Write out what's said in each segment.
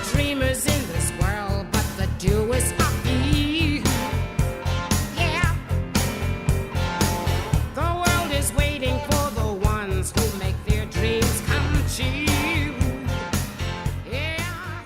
dreamers in this world, but the doers are few. Yeah. The world is waiting for the ones who make their dreams come true. Yeah.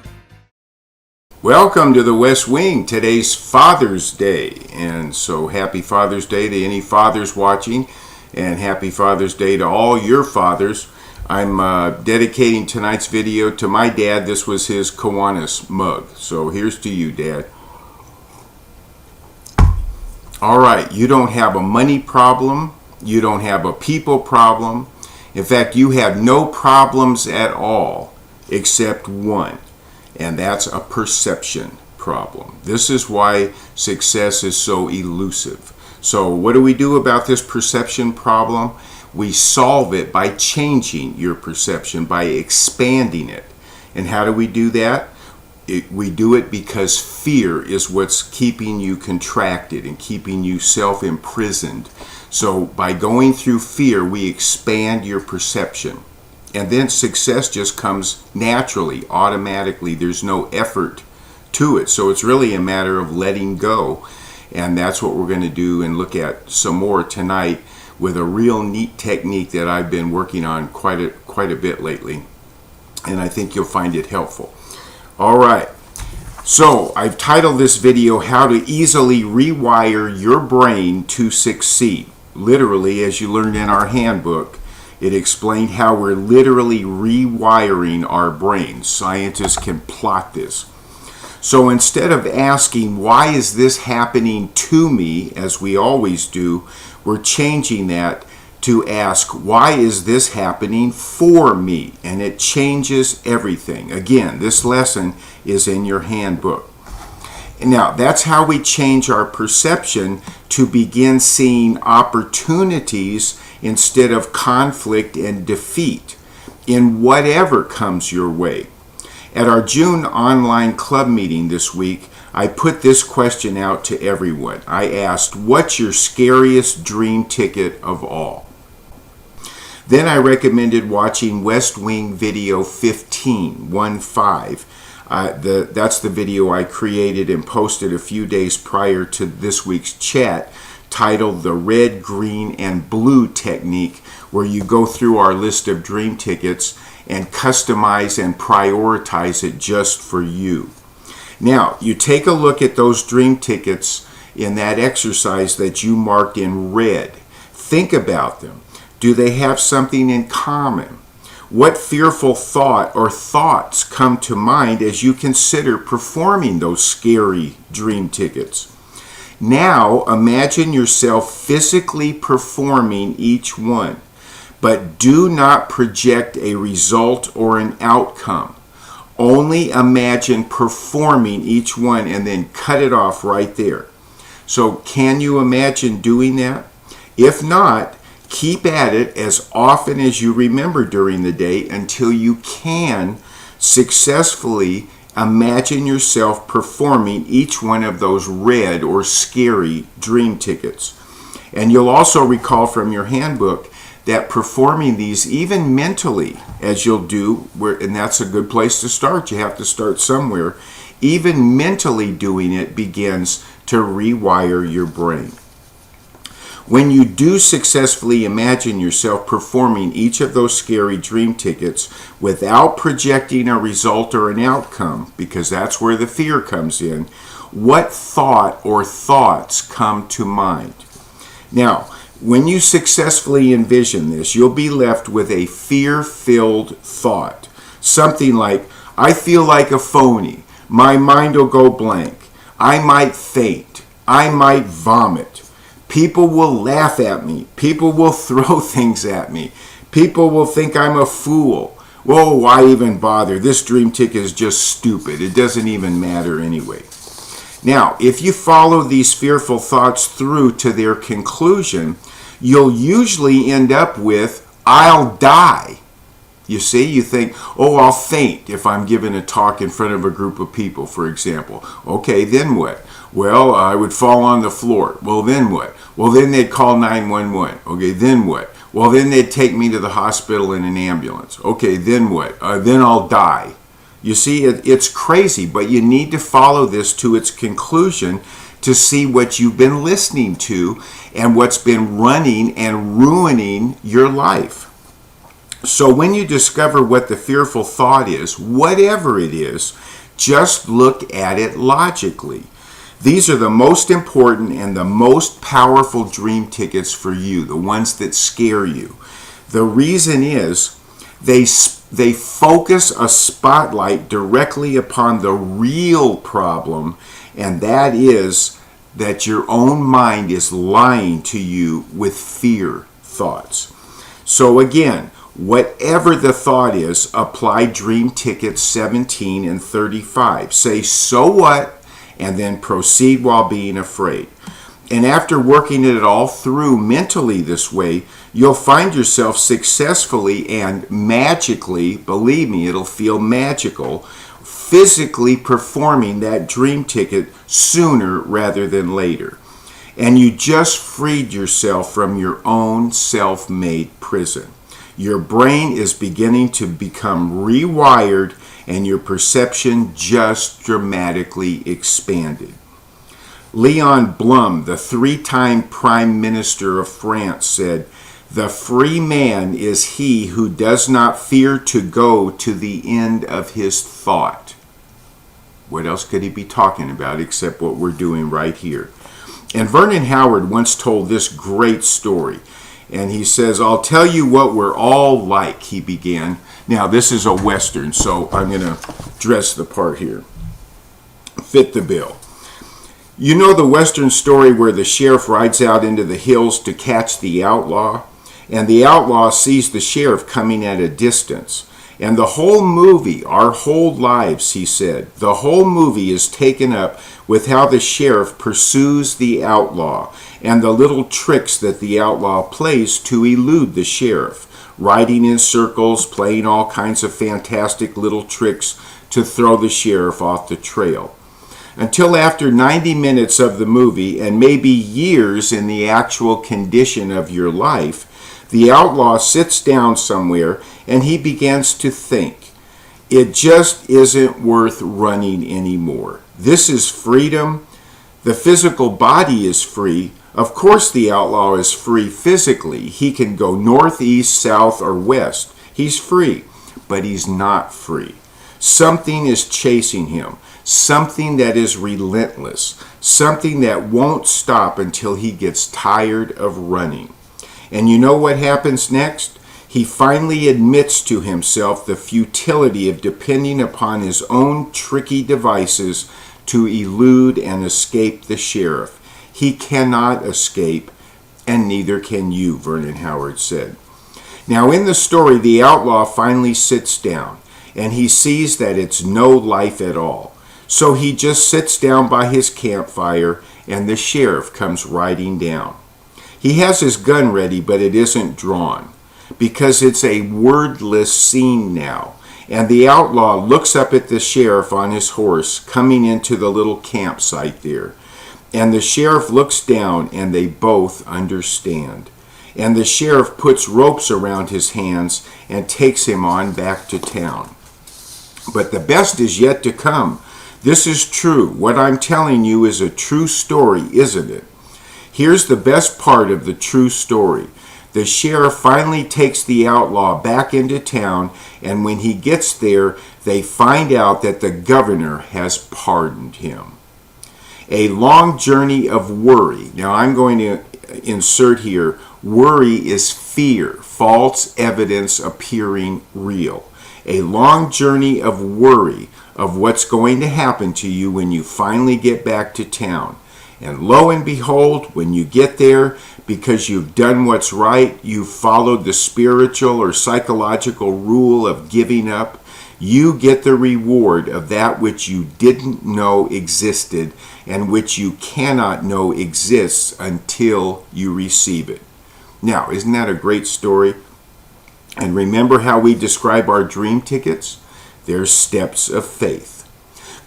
Welcome to the West Wing. Today's Father's Day, and so happy Father's Day to any fathers watching, and happy Father's Day to all your fathers. I'm dedicating tonight's video to my dad. This was his Kiwanis mug, so here's to you, Dad. All right, you don't have a money problem, you don't have a people problem. In fact, you have no problems at all except one, and that's a perception problem. This is why success is so elusive. So what do we do about this perception problem? We solve it by changing your perception, by expanding it. And how do we do that? We do it because fear is what's keeping you contracted and keeping you self-imprisoned. So by going through fear, we expand your perception. And then success just comes naturally, automatically. There's no effort to it. So it's really a matter of letting go. And that's what we're going to do and look at some more tonight with a real neat technique that I've been working on quite a bit lately. And I think you'll find it helpful. All right. So I've titled this video, How to Easily Rewire Your Brain to Succeed. Literally, as you learned in our handbook, it explained how we're literally rewiring our brains. Scientists can plot this. So instead of asking, why is this happening to me, as we always do, we're changing that to ask, why is this happening for me? And it changes everything. Again, this lesson is in your handbook. And now, that's how we change our perception to begin seeing opportunities instead of conflict and defeat in whatever comes your way. At our June online club meeting this week, I put this question out to everyone. I asked, what's your scariest dream ticket of all? Then I recommended watching West Wing video 15. That's the video I created and posted a few days prior to this week's chat, titled The Red, Green, and Blue Technique, where you go through our list of dream tickets and customize and prioritize it just for you. Now, you take a look at those dream tickets in that exercise that you marked in red. Think about them. Do they have something in common? What fearful thought or thoughts come to mind as you consider performing those scary dream tickets? Now, imagine yourself physically performing each one, but do not project a result or an outcome. Only imagine performing each one and then cut it off right there. So can you imagine doing that? If not, keep at it as often as you remember during the day until you can successfully imagine yourself performing each one of those red or scary dream tickets. And you'll also recall from your handbook that performing these, even mentally, as you'll do, and that's a good place to start. You have to start somewhere. Even mentally doing it begins to rewire your brain. When you do successfully imagine yourself performing each of those scary dream tickets without projecting a result or an outcome, because that's where the fear comes in, what thought or thoughts come to mind? Now, when you successfully envision this, you'll be left with a fear-filled thought. Something like, I feel like a phony. My mind will go blank. I might faint. I might vomit. People will laugh at me. People will throw things at me. People will think I'm a fool. Whoa, why even bother? This dream ticket is just stupid. It doesn't even matter anyway. Now, if you follow these fearful thoughts through to their conclusion, you'll usually end up with, I'll die. You see, you think, oh, I'll faint if I'm giving a talk in front of a group of people, for example. Okay, then what? Well, I would fall on the floor. Well, then what? Well, then they'd call 911. Okay, then what? Well, then they'd take me to the hospital in an ambulance. Okay, then what? Then I'll die. You see, it's crazy, but you need to follow this to its conclusion to see what you've been listening to and what's been running and ruining your life. So when you discover what the fearful thought is, whatever it is, just look at it logically. These are the most important and the most powerful dream tickets for you, the ones that scare you. The reason is they focus a spotlight directly upon the real problem, and that is that your own mind is lying to you with fear thoughts. So again, whatever the thought is, apply Dream Tickets 17 and 35. Say, so what? And then proceed while being afraid. And after working it all through mentally this way, you'll find yourself successfully and magically, believe me, it'll feel magical, physically performing that dream ticket sooner rather than later. And you just freed yourself from your own self-made prison. Your brain is beginning to become rewired, and your perception just dramatically expanded. Leon Blum, the 3-time Prime Minister of France, said, "The free man is he who does not fear to go to the end of his thought." What else could he be talking about except what we're doing right here? And Vernon Howard once told this great story. And he says, "I'll tell you what we're all like," he began. Now, this is a Western, so I'm going to dress the part here. Fit the bill. You know the Western story where the sheriff rides out into the hills to catch the outlaw? And the outlaw sees the sheriff coming at a distance. And the whole movie, our whole lives, he said, the whole movie is taken up with how the sheriff pursues the outlaw and the little tricks that the outlaw plays to elude the sheriff, riding in circles, playing all kinds of fantastic little tricks to throw the sheriff off the trail. Until after 90 minutes of the movie, and maybe years in the actual condition of your life, the outlaw sits down somewhere and he begins to think, it just isn't worth running anymore. This is freedom. The physical body is free. Of course the outlaw is free physically. He can go north, east, south, or west. He's free, but he's not free. Something is chasing him. Something that is relentless. Something that won't stop until he gets tired of running. And you know what happens next? He finally admits to himself the futility of depending upon his own tricky devices to elude and escape the sheriff. He cannot escape, and neither can you, Vernon Howard said. Now in the story, the outlaw finally sits down, and he sees that it's no life at all. So he just sits down by his campfire, and the sheriff comes riding down. He has his gun ready, but it isn't drawn, because it's a wordless scene now. And the outlaw looks up at the sheriff on his horse coming into the little campsite there. And the sheriff looks down, and they both understand. And the sheriff puts ropes around his hands and takes him on back to town. But the best is yet to come. This is true. What I'm telling you is a true story, isn't it? Here's the best part of the true story. The sheriff finally takes the outlaw back into town, and when he gets there, they find out that the governor has pardoned him. A long journey of worry. Now I'm going to insert here, worry is fear, false evidence appearing real. A long journey of worry of what's going to happen to you when you finally get back to town. And lo and behold, when you get there, because you've done what's right, you've followed the spiritual or psychological rule of giving up, you get the reward of that which you didn't know existed and which you cannot know exists until you receive it. Now, isn't that a great story? And remember how we describe our dream tickets? They're steps of faith.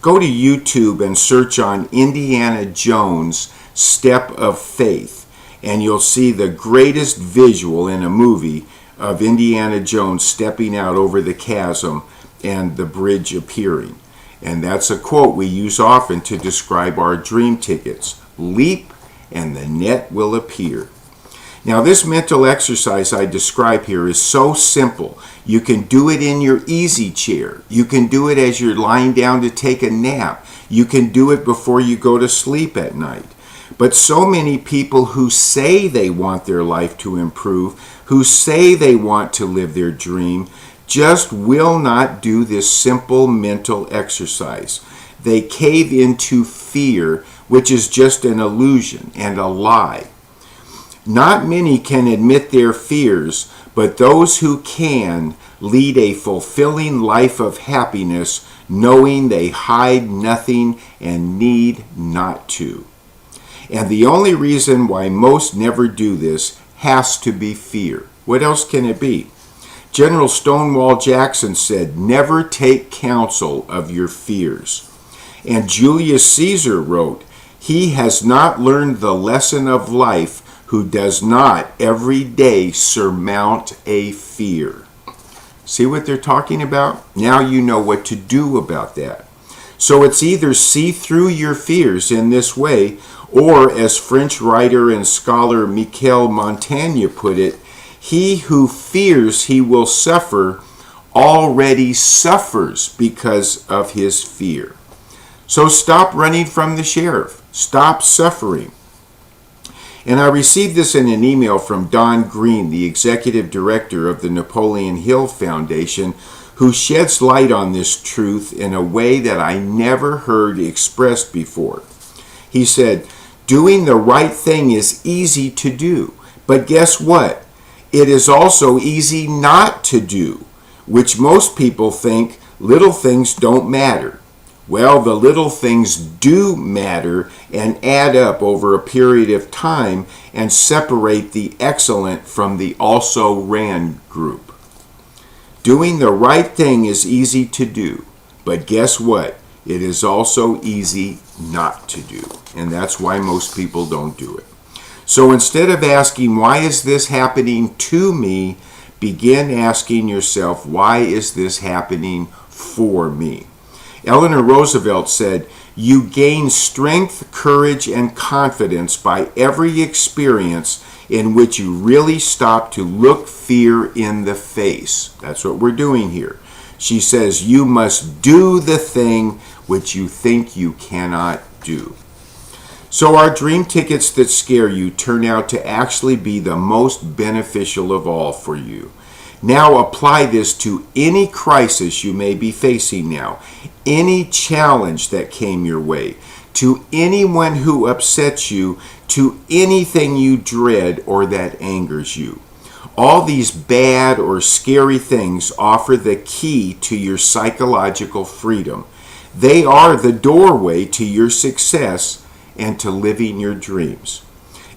Go to YouTube and search on Indiana Jones' Step of Faith, and you'll see the greatest visual in a movie of Indiana Jones stepping out over the chasm and the bridge appearing. And that's a quote we use often to describe our dream tickets. Leap and the net will appear. Now, this mental exercise I describe here is so simple. You can do it in your easy chair. You can do it as you're lying down to take a nap. You can do it before you go to sleep at night. But so many people who say they want their life to improve, who say they want to live their dream, just will not do this simple mental exercise. They cave into fear, which is just an illusion and a lie. Not many can admit their fears, but those who can lead a fulfilling life of happiness, knowing they hide nothing and need not to. And the only reason why most never do this has to be fear. What else can it be? General Stonewall Jackson said, "Never take counsel of your fears." And Julius Caesar wrote, "He has not learned the lesson of life who does not every day surmount a fear." See what they're talking about? Now you know what to do about that. So it's either see through your fears in this way, or as French writer and scholar Michel Montaigne put it, he who fears he will suffer already suffers because of his fear. So stop running from the sheriff. Stop suffering. And I received this in an email from Don Green, the executive director of the Napoleon Hill Foundation, who sheds light on this truth in a way that I never heard expressed before. He said, "Doing the right thing is easy to do, but guess what? It is also easy not to do, which most people think little things don't matter. Well, the little things do matter and add up over a period of time and separate the excellent from the also ran group. Doing the right thing is easy to do, but guess what? It is also easy not to do, and that's why most people don't do it. So instead of asking, why is this happening to me, begin asking yourself, why is this happening for me? Eleanor Roosevelt said, "You gain strength, courage, and confidence by every experience in which you really stop to look fear in the face." That's what we're doing here. She says, "You must do the thing which you think you cannot do." So our dream tickets that scare you turn out to actually be the most beneficial of all for you. Now apply this to any crisis you may be facing now, any challenge that came your way, to anyone who upsets you, to anything you dread or that angers you. All these bad or scary things offer the key to your psychological freedom. They are the doorway to your success and to living your dreams.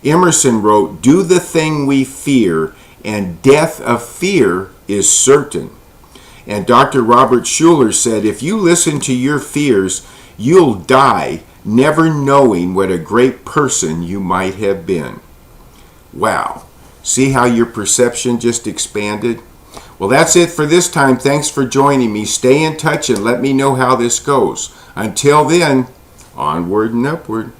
Emerson wrote, "Do the thing we fear, and death of fear is certain." And Dr. Robert Schuller said, "If you listen to your fears, you'll die never knowing what a great person you might have been." Wow. See how your perception just expanded? Well, that's it for this time. Thanks for joining me. Stay in touch and let me know how this goes. Until then, onward and upward.